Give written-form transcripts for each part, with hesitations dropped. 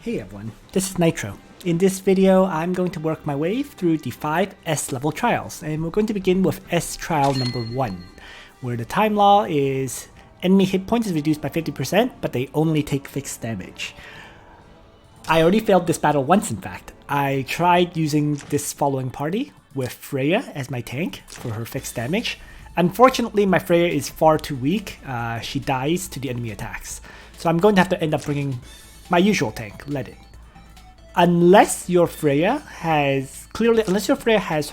Hey everyone, this is Nitro. In this video, I'm going to work my way through the 5 S level trials, and we're going to begin with S trial number 1, where the time law is enemy hit points is reduced by 50%, but they only take fixed damage. I already failed this battle once, in fact. I tried using this following party with Freya as my tank for her fixed damage. Unfortunately, my Freya is far too weak. She dies to the enemy attacks. So I'm going to have to end up bringing my usual tank, Ledin. Unless your Freya has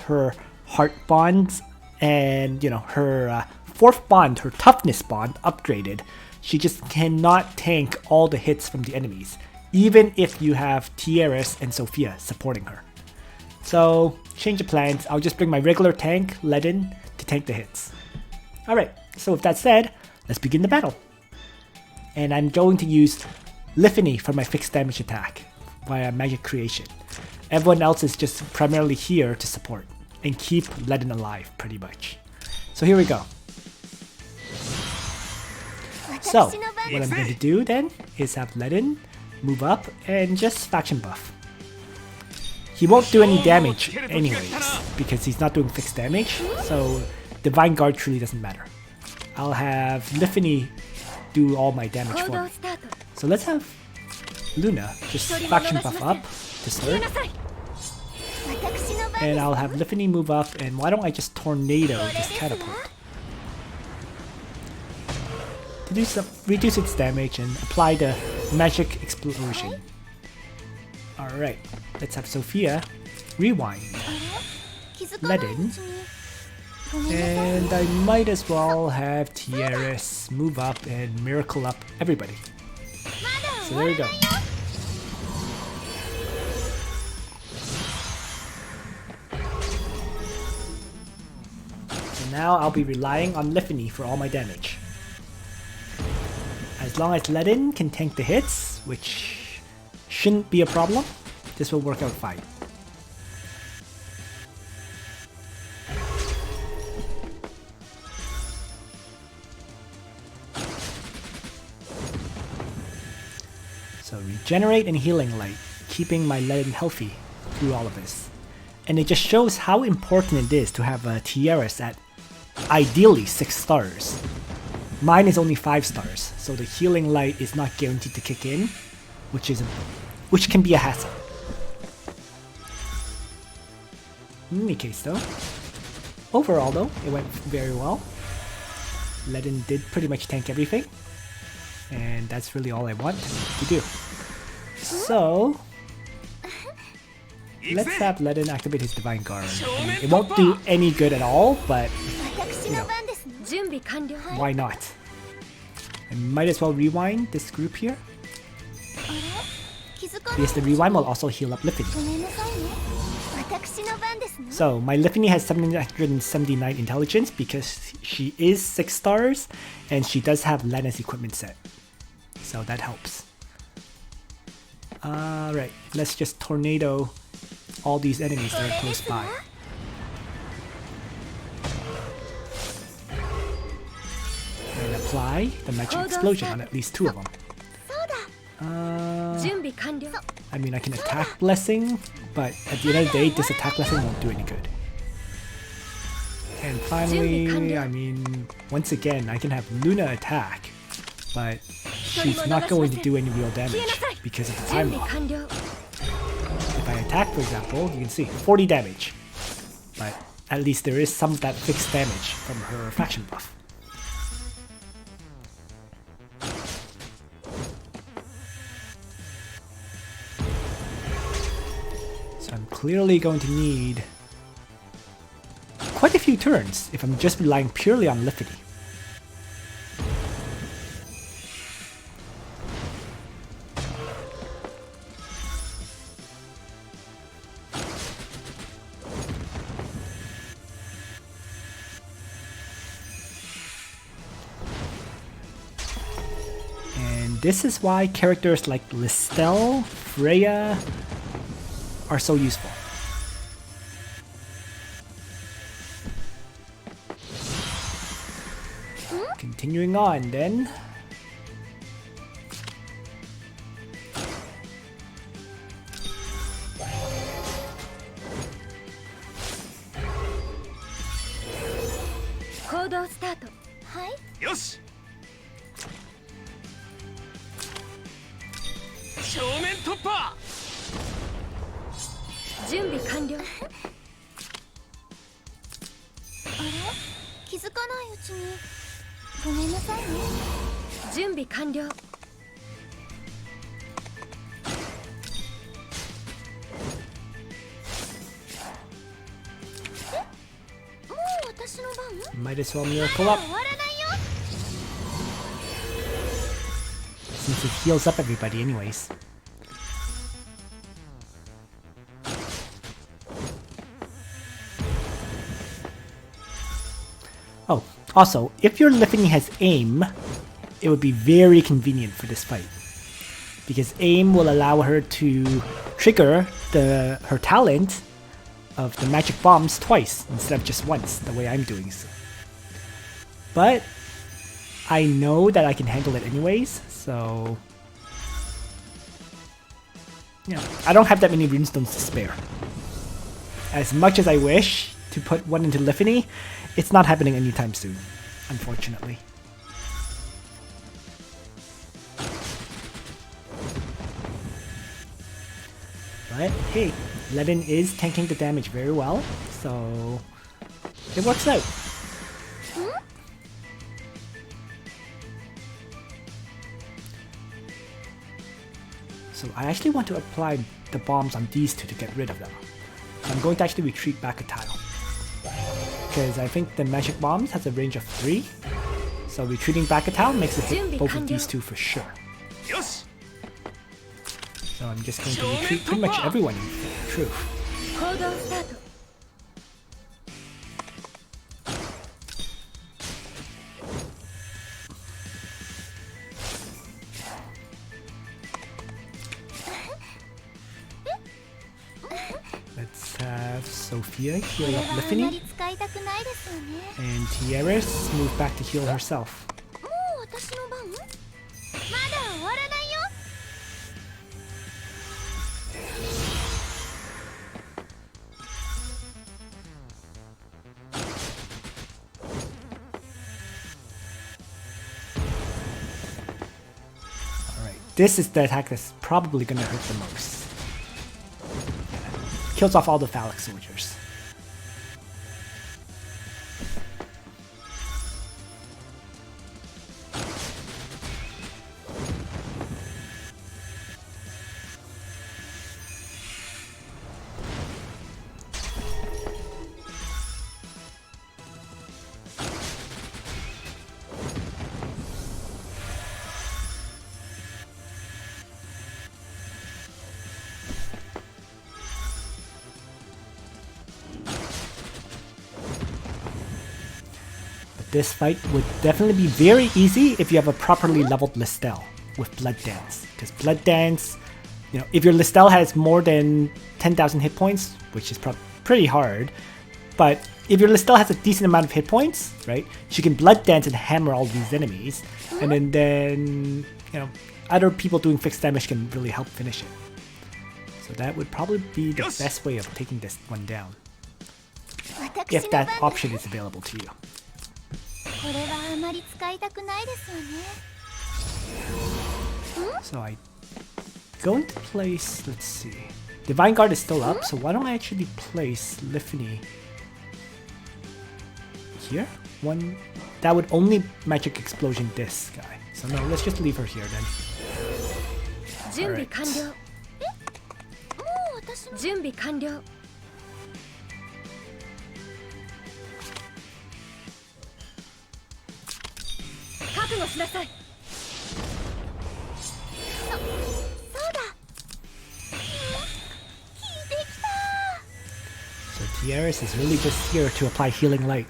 her heart bonds and her fourth bond, her toughness bond upgraded, she just cannot tank all the hits from the enemies, even if you have Tieris and Sophia supporting her. So change of plans. I'll just bring my regular tank, Ledin, to tank the hits. Alright, so with that said, let's begin the battle. And I'm going to use Liffany for my fixed damage attack via magic creation. Everyone else is just primarily here to support and keep Ledin alive, pretty much. So here we go. So what I'm going to do then is have Ledin move up and just faction buff. He won't do any damage anyways because he's not doing fixed damage, so Divine Guard truly doesn't matter. I'll have Liffany do all my damage for me. So let's have Luna just faction buff up to start. And I'll have Liffany move up, and why don't I just tornado this catapult to reduce its damage and apply the magic explosion. Alright, let's have Sophia rewind Ledin. And I might as well have Tieris move up and miracle up everybody. So there we go. So now I'll be relying on Liffany for all my damage. As long as Ledin can tank the hits, which shouldn't be a problem, this will work out fine. So regenerate and healing light, keeping my Ledin healthy through all of this. And it just shows how important it is to have a Tieris at ideally 6 stars. Mine is only 5 stars, so the healing light is not guaranteed to kick in, which can be a hassle. In any case though, overall though, it went very well. Ledin did pretty much tank everything. And that's really all I want to do. So let's have Ledin activate his Divine Guard. I mean, it won't do any good at all, but why not? I might as well rewind this group here, because the rewind will also heal up Liffany. So my Liffany has 779 intelligence because she is 6 stars and she does have Lena's equipment set. So that helps. Alright, let's just tornado all these enemies that are close by. And apply the magic explosion on at least 2 of them. I mean, I can attack blessing, but at the end of the day, this attack blessing won't do any good. And finally, I mean, once again, I can have Luna attack, but she's not going to do any real damage because of the time lock. If I attack, for example, you can see 40 damage, but at least there is some of that fixed damage from her faction buff. So I'm clearly going to need quite a few turns if I'm just relying purely on Liffany. And this is why characters like Listell, Freya are so useful. Continuing on then. 動スタート。はい。よし。正面突破。準備完了。あれ、気づかないうちにごめんなさいね。準備完了。もう私の番？ Might as well miracle up 終わらないよ。 since it heals up everybody anyways. Oh, also, if your Liffany has aim, it would be very convenient for this fight. Because aim will allow her to trigger her talent of the magic bombs twice instead of just once, the way I'm doing so. But I know that I can handle it anyways, so yeah, I don't have that many runestones to spare. As much as I wish to put one into Liffany, it's not happening anytime soon, unfortunately. But hey, Levin is tanking the damage very well, so it works out. So I actually want to apply the bombs on these two to get rid of them. So I'm going to actually retreat back a tile. Because I think the magic bombs has a range of 3. So retreating back a tile makes it hit both of these two for sure. Yes. So I'm just going to retreat pretty much everyone in truth. 行動スタート。Let's have Sophia heal これ up はあんま Liffany. り使いたくないですよね。 And Tieris move back to heal herself. もう私の番？まだ終わらないよ。 Alright, this is the attack that's probably gonna hurt the most. Kills off all the phallic soldiers. This fight would definitely be very easy if you have a properly leveled Listell with Blood Dance. Because Blood Dance, you know, if your Listell has more than 10,000 hit points, which is pretty hard, but if your Listell has a decent amount of hit points, right, she can Blood Dance and hammer all these enemies, and then you know, other people doing fixed damage can really help finish it. So that would probably be the best way of taking this one down, if that option is available to you. これはあまり使いたくないですよね。 So I going to place, let's see. Divine Guard is still up, so why don't I actually place Liffany here? One that would only magic explosion this guy. So no, let's just leave her here then. 準備 Alright. 完了。もう私の準備完了。覚悟しなさい。そうだ。効いてきた。 So Tieris is really just here to apply Healing Light.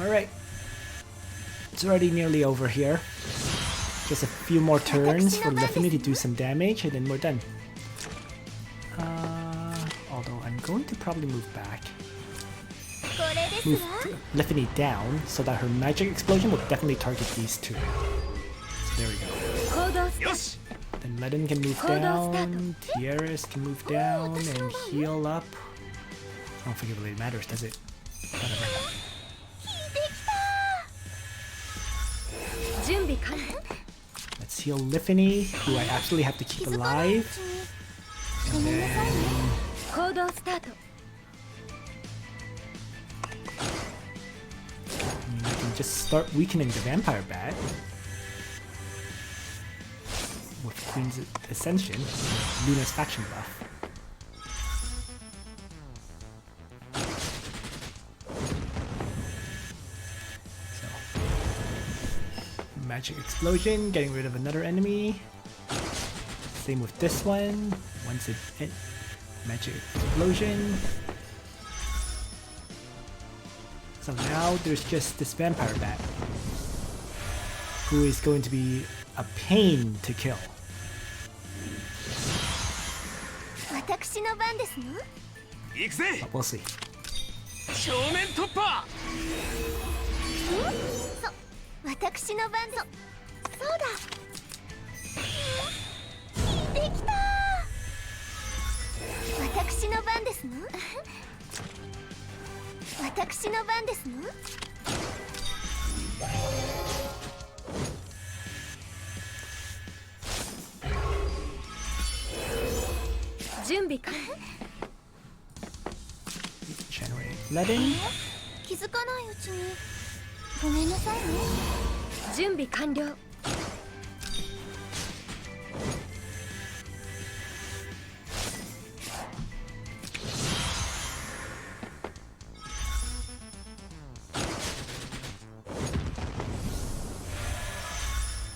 Alright. It's already nearly over here. Just a few more turns for Liffany to do some damage, and then we're done. Although I'm going to probably move back. Move Liffany down so that her magic explosion will definitely target these two. So there we go. Then Ledin can move down, Tiaris can move down and heal up. I don't think it really matters, does it? Whatever. Let's heal Liffany, who I actually have to keep alive. And then... we can just start weakening the Vampire Bat. With Queen's Ascension, Luna's faction buff. Magic Explosion, getting rid of another enemy. Same with this one. Once it hit, Magic Explosion. So now there's just this Vampire Bat, who is going to be a pain to kill. But we'll see. Generate Ledin.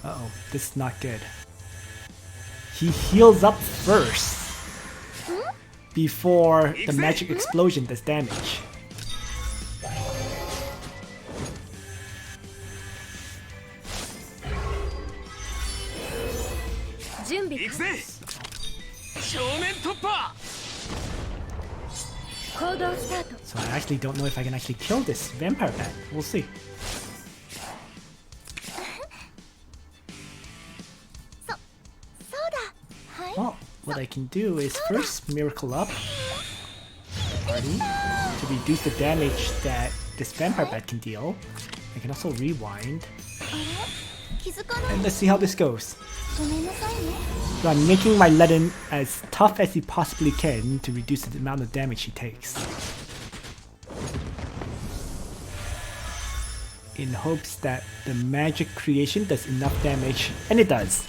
Uh-oh, this is not good. He heals up first before the magic explosion does damage. So I actually don't know if I can actually kill this Vampire Bat. We'll see. Well, what I can do is first Miracle Up party to reduce the damage that this Vampire Bat can deal. I can also Rewind. And let's see how this goes. So I'm making my Ledin as tough as he possibly can to reduce the amount of damage he takes. In hopes that the magic creation does enough damage, and it does.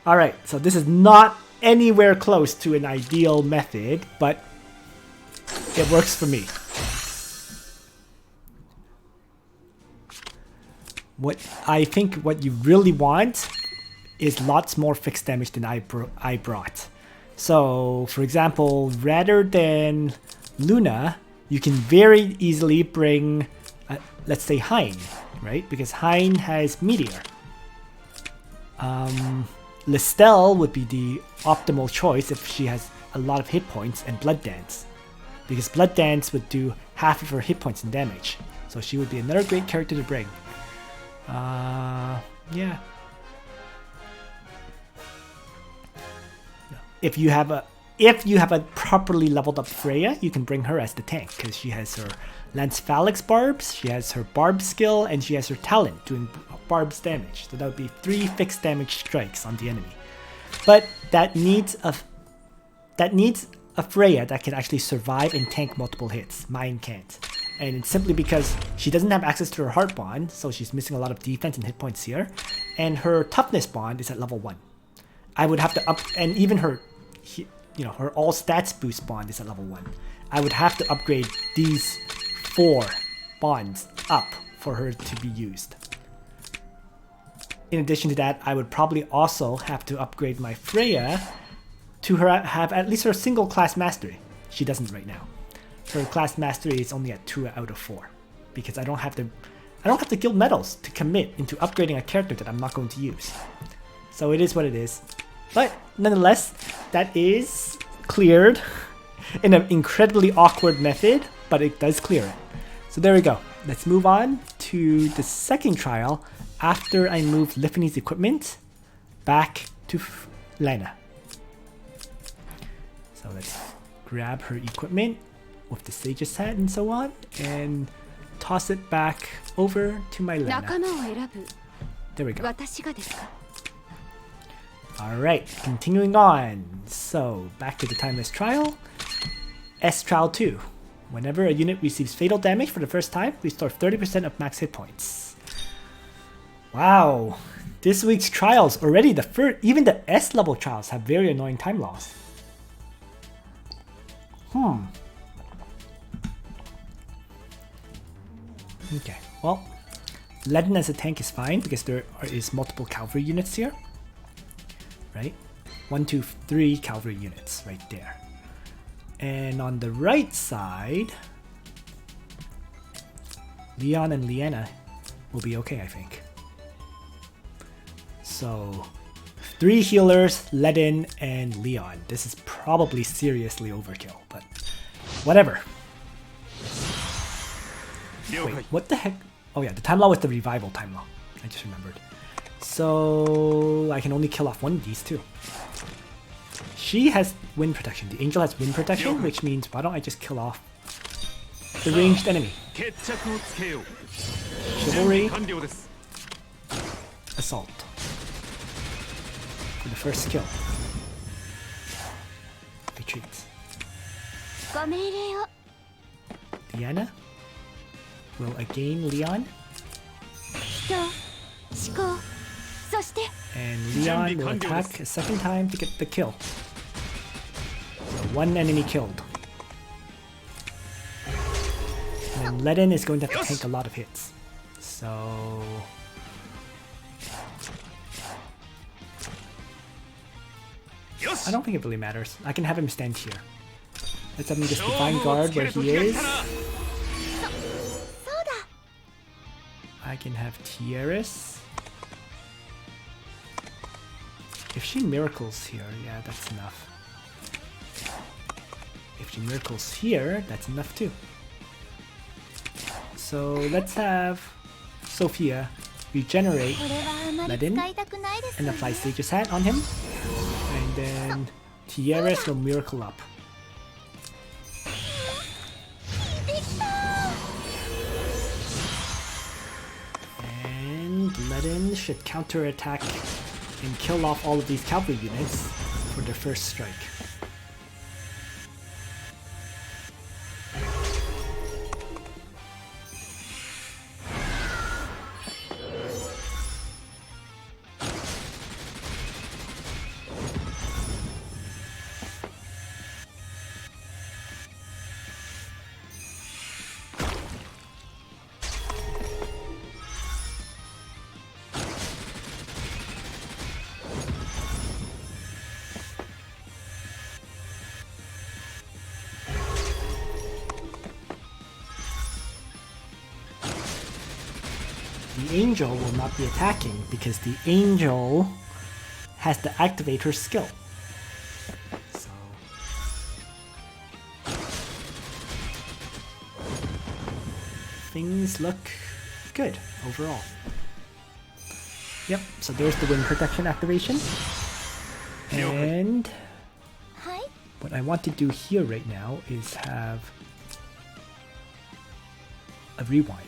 Alright, so this is not anywhere close to an ideal method, but it works for me. What I think what you really want is lots more fixed damage than I brought. So, for example, rather than Luna, you can very easily bring, let's say, Hein, right? Because Hein has Meteor. Listell would be the optimal choice if she has a lot of hit points, and Blood Dance. Because Blood Dance would do half of her hit points in damage. So she would be another great character to bring. Yeah. If you have a properly leveled up Freya, you can bring her as the tank because she has her Lance Phalanx barbs, she has her barb skill, and she has her talent doing barbs damage. So that would be 3 fixed damage strikes on the enemy. But that needs a Freya that can actually survive and tank multiple hits. Mine can't. And it's simply because she doesn't have access to her heart bond, so she's missing a lot of defense and hit points here. And her toughness bond is at level 1. I would have to up, and even her, her all stats boost bond is at level 1. I would have to upgrade these 4 bonds up for her to be used. In addition to that, I would probably also have to upgrade my Freya to have at least her single class mastery. She doesn't right now. Her class mastery is only at 2 out of 4 because I don't have the I don't have the guild medals to commit into upgrading a character that I'm not going to use. So it is what it is. But nonetheless, that is cleared in an incredibly awkward method, but it does clear it. So there we go. Let's move on to the second trial after I move Liffany's equipment back to Lena. So let's grab her equipment with the Sage's hat and so on and toss it back over to my Lena. 仲間を選ぶ There we go. 私がですか Alright, continuing on. So, back to the Timeless Trial. S Trial 2. Whenever a unit receives fatal damage for the first time, restore 30% of max hit points. Wow. This week's trials, already the first, even the S level trials have very annoying time loss. Okay, well, Ledin as a tank is fine because there is multiple cavalry units here. Right? 1, 2, 3 cavalry units right there. And on the right side, Leon and Liena will be okay, I think. So, 3 healers, Ledin, and Leon. This is probably seriously overkill, but whatever. Wait, what the heck? Oh yeah, the time law was the revival time law. I just remembered. So I can only kill off one of these two. She has wind protection. The angel has wind protection, which means why don't I just kill off the ranged enemy? Chivalry. Assault. For the first kill. Retreat. ご命令を Diana will again Leon. 人思考そして And Leon will attack a second time to get the kill. So 1 enemy killed. And then Ledin is going to have to tank a lot of hits. So... I don't think it really matters. I can have him stand here. Let's have him just Divine Guard where he is. そうだ I can have Tieris. If she miracles here, yeah, that's enough. If she miracles here, that's enough too. So let's have Sophia regenerate これはあまり Ledin 使いたくないです and よね apply Sage's Hat on him. And then Tieris will miracle up. できた And Ledin should counterattack and kill off all of these cavalry units for their first strike. The angel will not be attacking because the angel has the activator skill. So things look good overall. Yep, so there's the wind protection activation. And はい what I want to do here right now is have a rewind.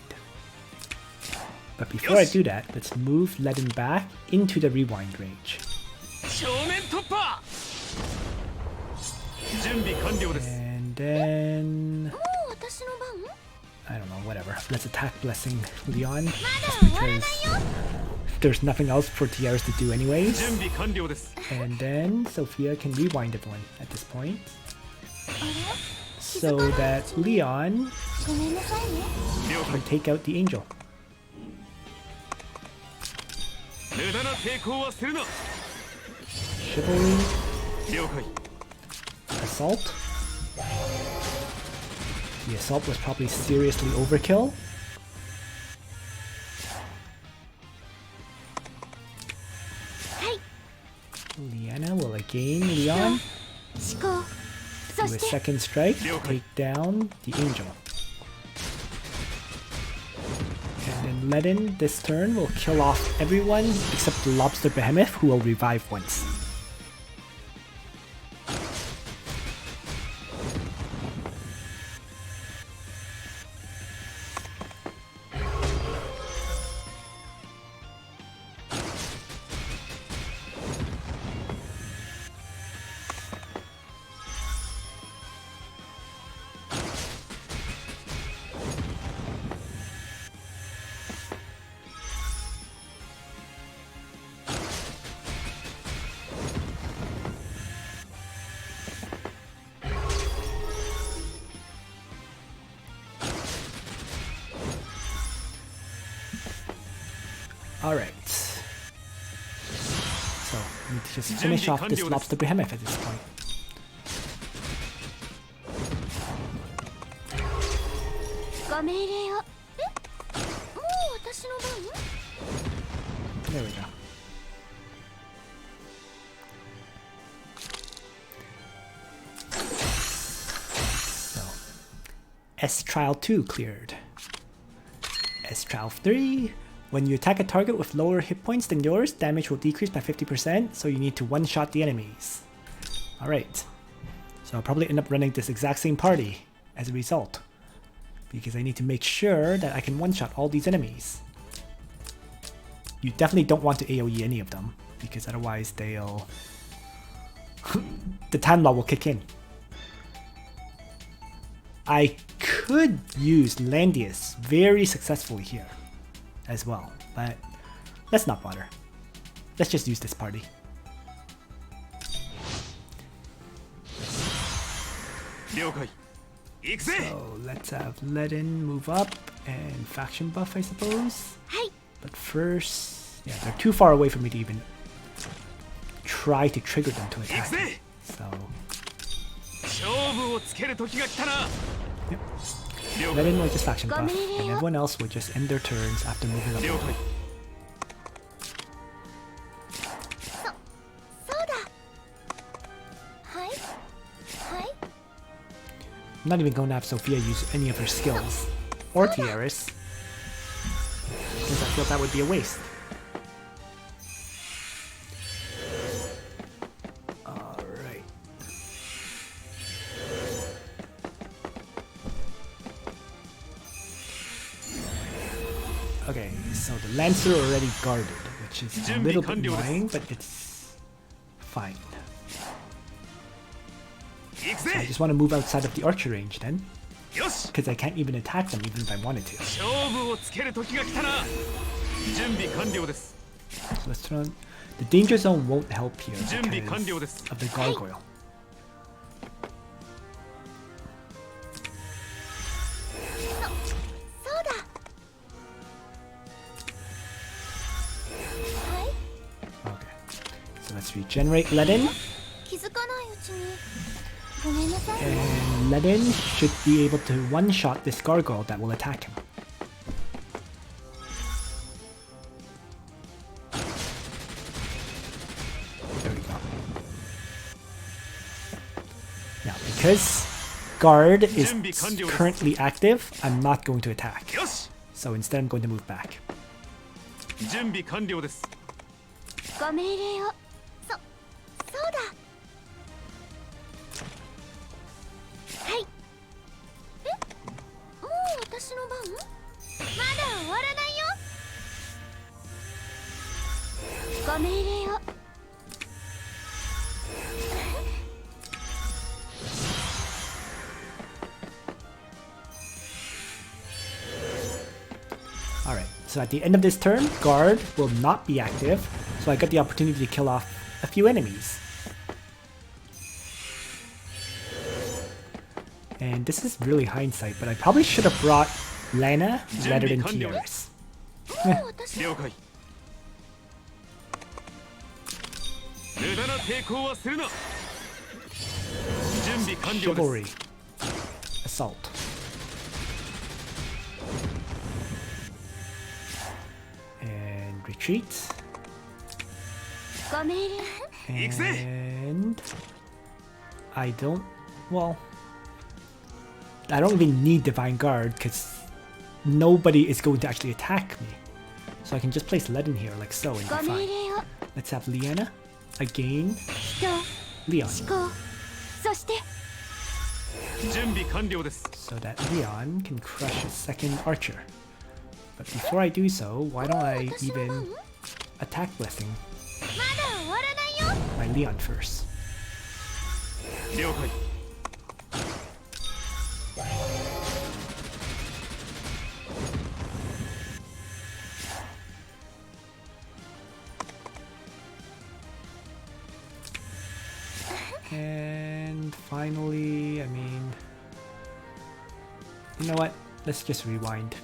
But before I do that, let's move Ledin back into the rewind range. 正面突破準備完了です And then... もう私の番 I don't know, whatever. Let's attack Blessing Leon. ま Just だ終わらない because よ there's nothing else for Tiaras to do anyways. 準備完了です And then Sophia can rewind everyone at this point. あれ So that Leon ごめんなさいね 了 can 解 take out the angel. 無駄な抵抗はするな Chivalry, 了解 Assault. The assault was probably seriously overkill. a second strike to take down the angel. And then Ledin this turn will kill off everyone except the lobster behemoth, who will revive once. Alright. So, we need to just finish off this lobster behemoth at this point. There we go. So, S Trial 2 cleared. S Trial 3. When you attack a target with lower hit points than yours, damage will decrease by 50%, so you need to one-shot the enemies. Alright. So I'll probably end up running this exact same party as a result, because I need to make sure that I can one-shot all these enemies. You definitely don't want to AoE any of them, because otherwise they'll... the time law will kick in. I could use Landius very successfully here as well, but let's not bother. Let's just use this party. So let's have Ledin move up and faction buff, I suppose. But first, yeah, they're too far away for me to even try to trigger them to attack me. So yep. Ledin will just faction buff, and everyone else will just end their turns after moving up. I'm not even going to have Sophia use any of her skills, or Tiaris, because I feel that would be a waste. Alright. Okay, so the Lancer already guarded, which is a little bit annoying, but it's fine. So I just want to move outside of the archer range then, because I can't even attack them even if I wanted to. So let's turn on. The danger zone won't help here because of the gargoyle. Okay, so let's regenerate Ledin. And Ledin should be able to one-shot this gargoyle that will attack him. There we go. Now, because guard is currently active, I'm not going to attack. So instead I'm going to move back. Alright, so at the end of this turn, guard will not be active, so I got the opportunity to kill off a few enemies. And this is really hindsight, but I probably should have brought Lana rather than Tiaris. Chivalry. Assault. And retreat. And I don't... well... I don't even need Divine Guard because nobody is going to actually attack me. So I can just place Leaden here like so and be ご命 fine. 令を Let's have Liana again. 人 Leon. 思考そして 準備完了です So that Leon can crush his second archer. But before I do so, why don't I even attack Blessing まだ終わらないよ my Leon first? 了解 And finally, I mean, you know what? Let's just rewind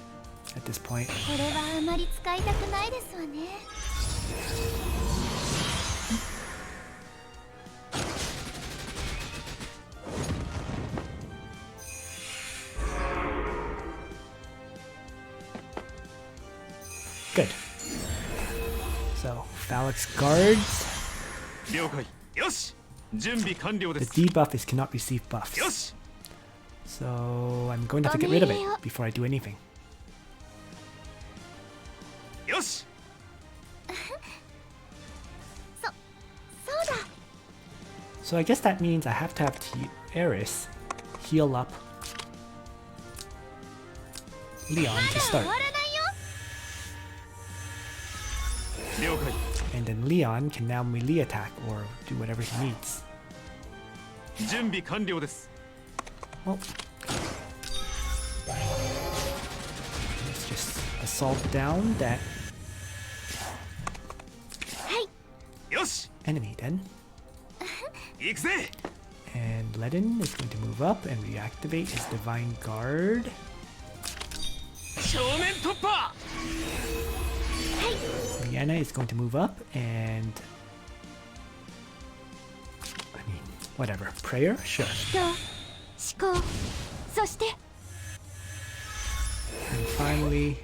at this point. これはあまり使いたくないですわね Good. So, Phalanx guards. 了解よし準備完了で The す debuff is cannot receive buffs. よし So, I'm going to have to get rid of it before I do anything. よしそうだ So, I guess that means I have to have Eris heal up Leon ま to だ start. 終わらないよ 了解 And then Leon can now melee attack or do whatever he needs. 準備完了です Well, let's just assault down that はい よし enemy then. 行くぜ And Leaden is going to move up and reactivate his Divine Guard. 正面突破 Liana is going to move up and... I mean, whatever. Prayer? Sure. 人思考そして And finally,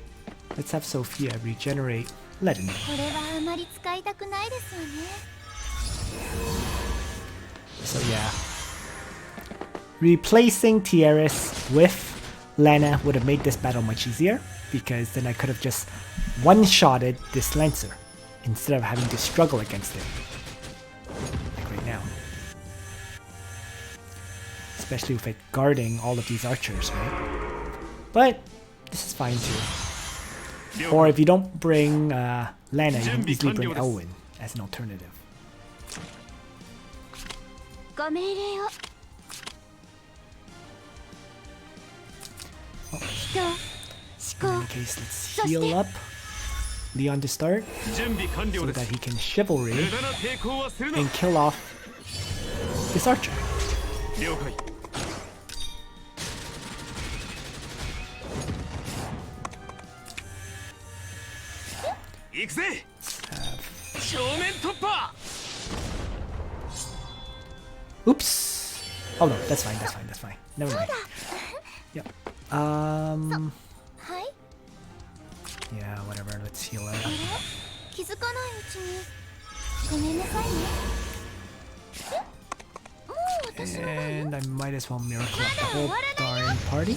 let's have Sophia regenerate Leaden. これはあまり使いたくないですわね So yeah. Replacing Tieris with Lana would have made this battle much easier, because then I could have just one-shotted this Lancer instead of having to struggle against it. Like right now. Especially with it guarding all of these archers, right? But this is fine too. Or if you don't bring Lana, you can easily bring Elwyn as an alternative. ご命令を人 In 思 any 考 case, let's heal up Leon to start 準備完了 so です that he can chivalry 無駄な抵抗はするな and kill off this archer. 了解 行くぜ Have... 正面突破 Oops. Oh no, that's fine, that's fine, that's fine. Never mind. Yep. はい Yeah, whatever, let's heal あ her れ up. 気づかないうちにごめんなさいねもう私の番 And I might as well miracle up the whole darn party.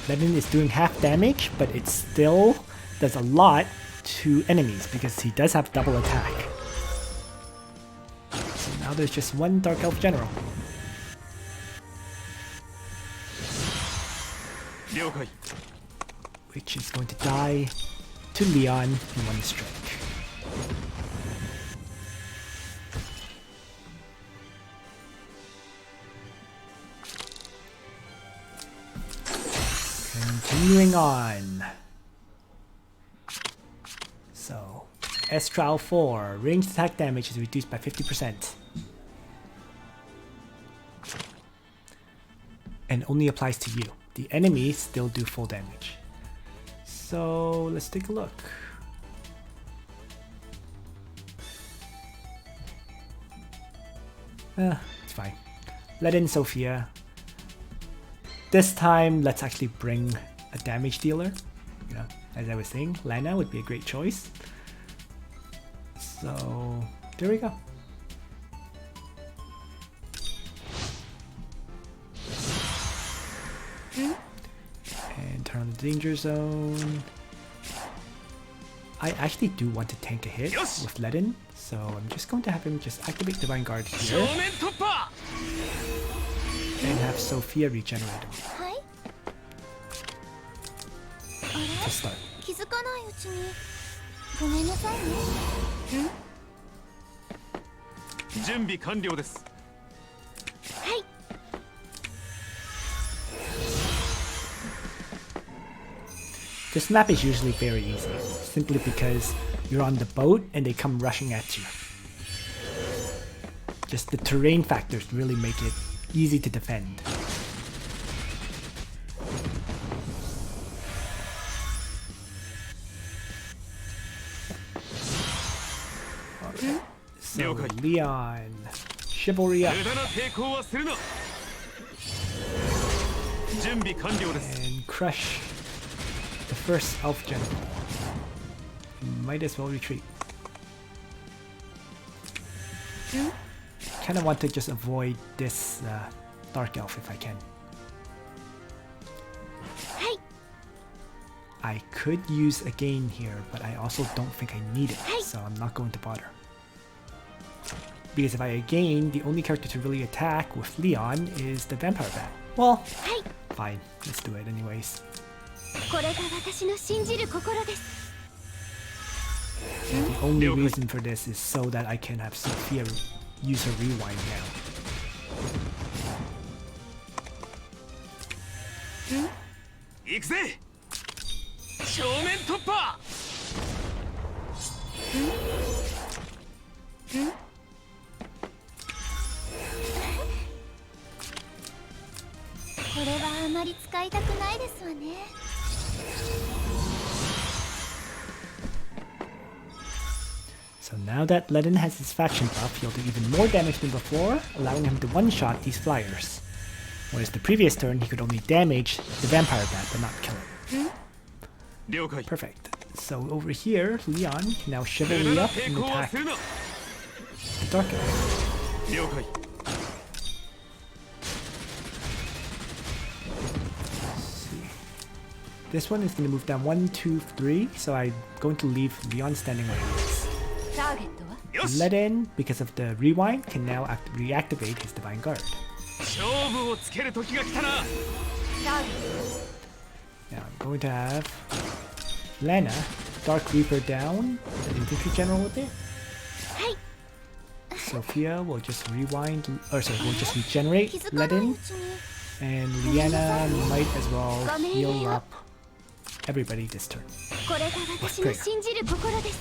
Leaden is doing half damage, but it still does a lot to enemies because he does have double attack. So now there's just one Dark Elf General. 了解 Which is going to die to Leon in one strike. Continuing on. So, S Trial 4, ranged attack damage is reduced by 50%. And only applies to you. The enemies still do full damage. So, let's take a look. It's fine. Let in Sophia. This time, let's actually bring a damage dealer. You know, as I was saying, Lana would be a great choice. So there we go. And turn on the danger zone. I actually do want to tank a hit with Ledin, so I'm just going to have him just activate Divine Guard here and have Sophia regenerate him はい。あれ to start. 気づかないうちに。ごめんなさいね。準備完了です。はい。 This map is usually very easy, simply because you're on the boat and they come rushing at you. Just the terrain factors really make it easy to defend. Alright, so Leon, Chivalry up, 無駄な抵抗はするな。準備完了です。 and crush the first elf general. Might as well retreat. Kind of want to just avoid this dark elf if I can. はい。 I could use a gain here, but I also don't think I need it, Hey. so I'm not going to bother. Because if I gain, the only character to really attack with Leon is the Vampire Bat. Well, はい。 fine, let's do it anyways. これが私の信じる心です。 And the only reason for this is so that I can have Sophia use her rewind now. 行くぜ。正面突破。これはあまり使いたくないですわね。 So now that Ledin has his faction buff, he'll do even more damage than before, allowing him to one-shot these flyers. Whereas the previous turn, he could only damage the Vampire Bat, but not kill it. 了解。 Perfect. So over here, Leon can now 無 Chivalry 駄な up 抵 and 抗は attack するな。 the Dark Elf. 了解。 This one is going to move down 1, 2, 3, so I'm going to leave Leon standing where he is. ターゲットは よし。 Ledin, because of the rewind, can now reactivate his Divine Guard. 勝負をつける時が来たな。ターゲッ Now I'm going to have Lana, Dark Reaper down, the infantry general with it. はい。 Sophia will just rewind, or sorry, will just regenerate 気づかないう Ledin, ちに。 and Liana might as well heal up everybody this turn. これが私の信じる心です。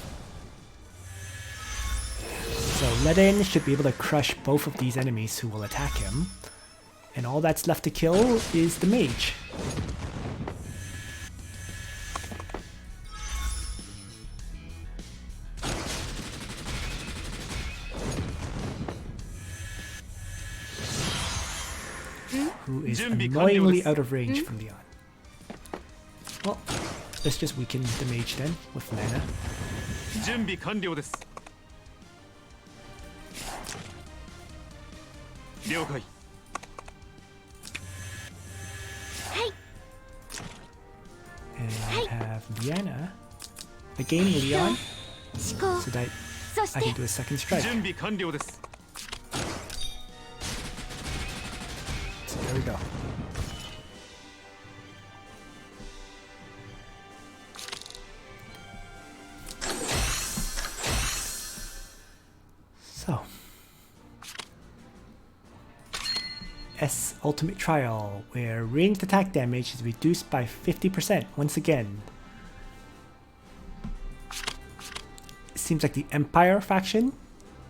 So Ledin should be able to crush both of these enemies who will attack him, and all that's left to kill is the mage. Who is annoyingly out of range from Leon. Well, let's just weaken the mage then with Lana. 準備完了です。了解。 And have Liana again Leon 思考。 so that そし I て can do a second strike. 準備完了です。 So there we go. So S Ultimate Trial, where ranged attack damage is reduced by 50% once again. Seems like the Empire faction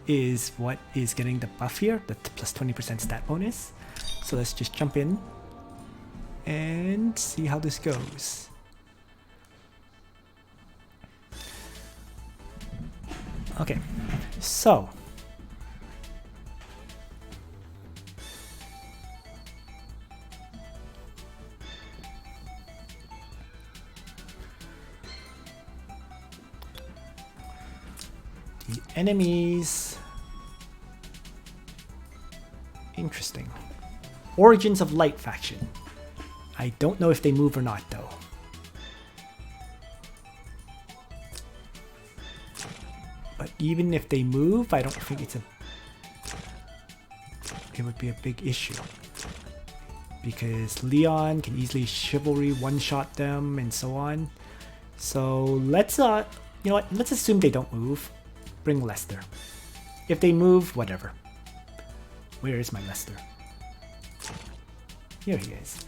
is what is getting the buff here, the plus 20% stat bonus. So let's just jump in and see how this goes. Okay, so The enemies... Interesting. Origins of Light faction. I don't know if they move or not though. But even if they move, I don't think it would be a big issue. Because Leon can easily chivalry one-shot them and so on. So let's you know what? Let's assume they don't move. Bring Lester. If they move, whatever. Where is my Lester? Here he is.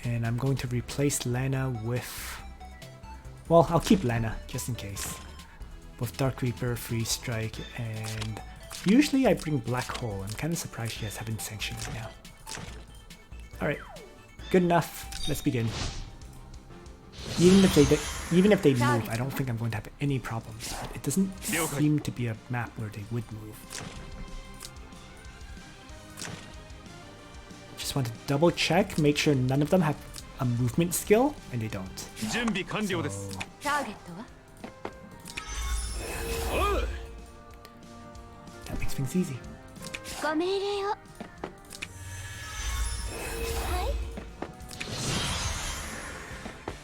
And I'm going to replace Lana with... Well, I'll keep Lana, just in case. With Dark Reaper, Free Strike, and... Usually I bring Black Hole. I'm kind of surprised she has Heaven Sanction right now. Alright. Good enough. Let's begin. Even if they move, I don't think I'm going to have any problems. But it doesn't seem to be a map where they would move. Just want to double check, make sure none of them have a movement skill, and they don't. So, that makes things easy.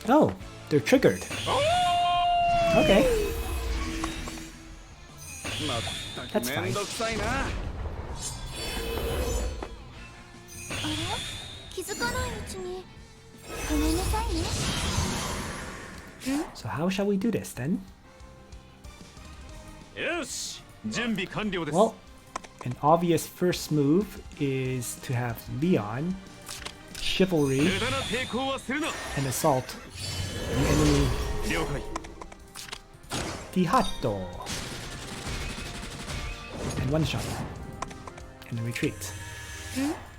Oh, they're triggered. Okay. That's fine. So how shall we do this then? Well, an obvious first move is to have Leon chivalry and assault the enemy Tihato and one-shot and then retreat.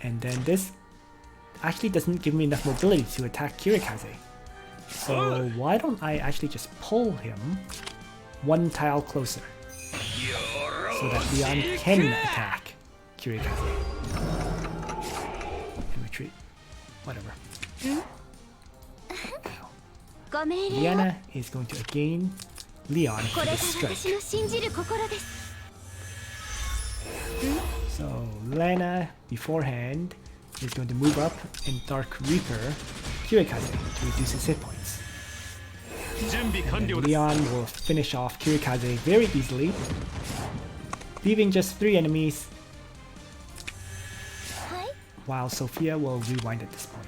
And then this actually doesn't give me enough mobility to attack Kirikaze. So why don't I actually just pull him one tile closer so that Leon can attack Kirikaze and retreat. Whatever. Now, Liana is going to again Leon for the strike. So Lana beforehand is going to move up and Dark Reaper Kirikaze to reduce his hit points. And then Leon will finish off Kirikaze very easily, leaving just 3 enemies, while Sophia will rewind at this point.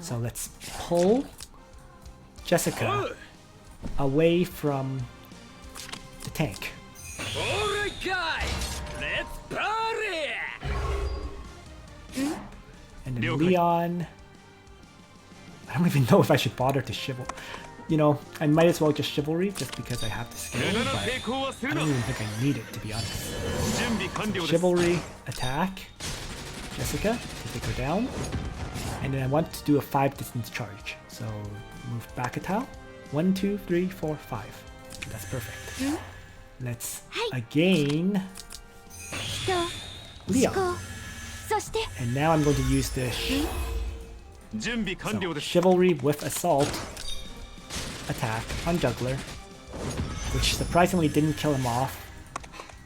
So let's pull Jessica away from the tank. Alright guys, let's party! And then Leon... I don't even know if I should bother to chivalry. You know, I might as well just chivalry just because I have the skill, but I don't even think I need it, to be honest. Chivalry, attack, Jessica, to take her down. And then I want to do a 5 distance charge. So move back a tile. 1, 2, 3, 4, 5. That's perfect. Let's again Leon. And now I'm going to use this so, chivalry with assault attack on Juggler, which surprisingly didn't kill him off,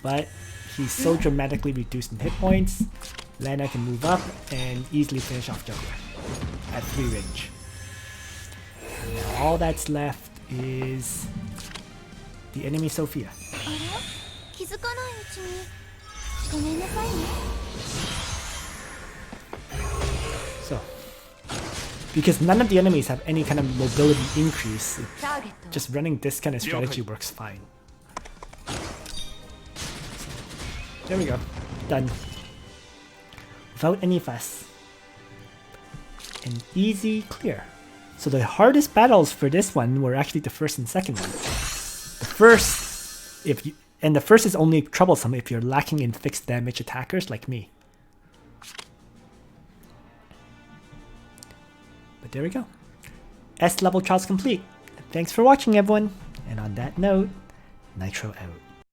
but he's so dramatically reduced in hit points, Lana can move up and easily finish off Juggler at 3 range. And now all that's left is the enemy Sophia. So, because none of the enemies have any kind of mobility increase, just running this kind of strategy works fine. So, there we go. Done. Without any fuss. An easy clear. So the hardest battles for this one were actually the first and second one. The first, the first is only troublesome if you're lacking in fixed damage attackers like me. But there we go. S level trials complete. Thanks for watching, everyone. And on that note, Nitro out.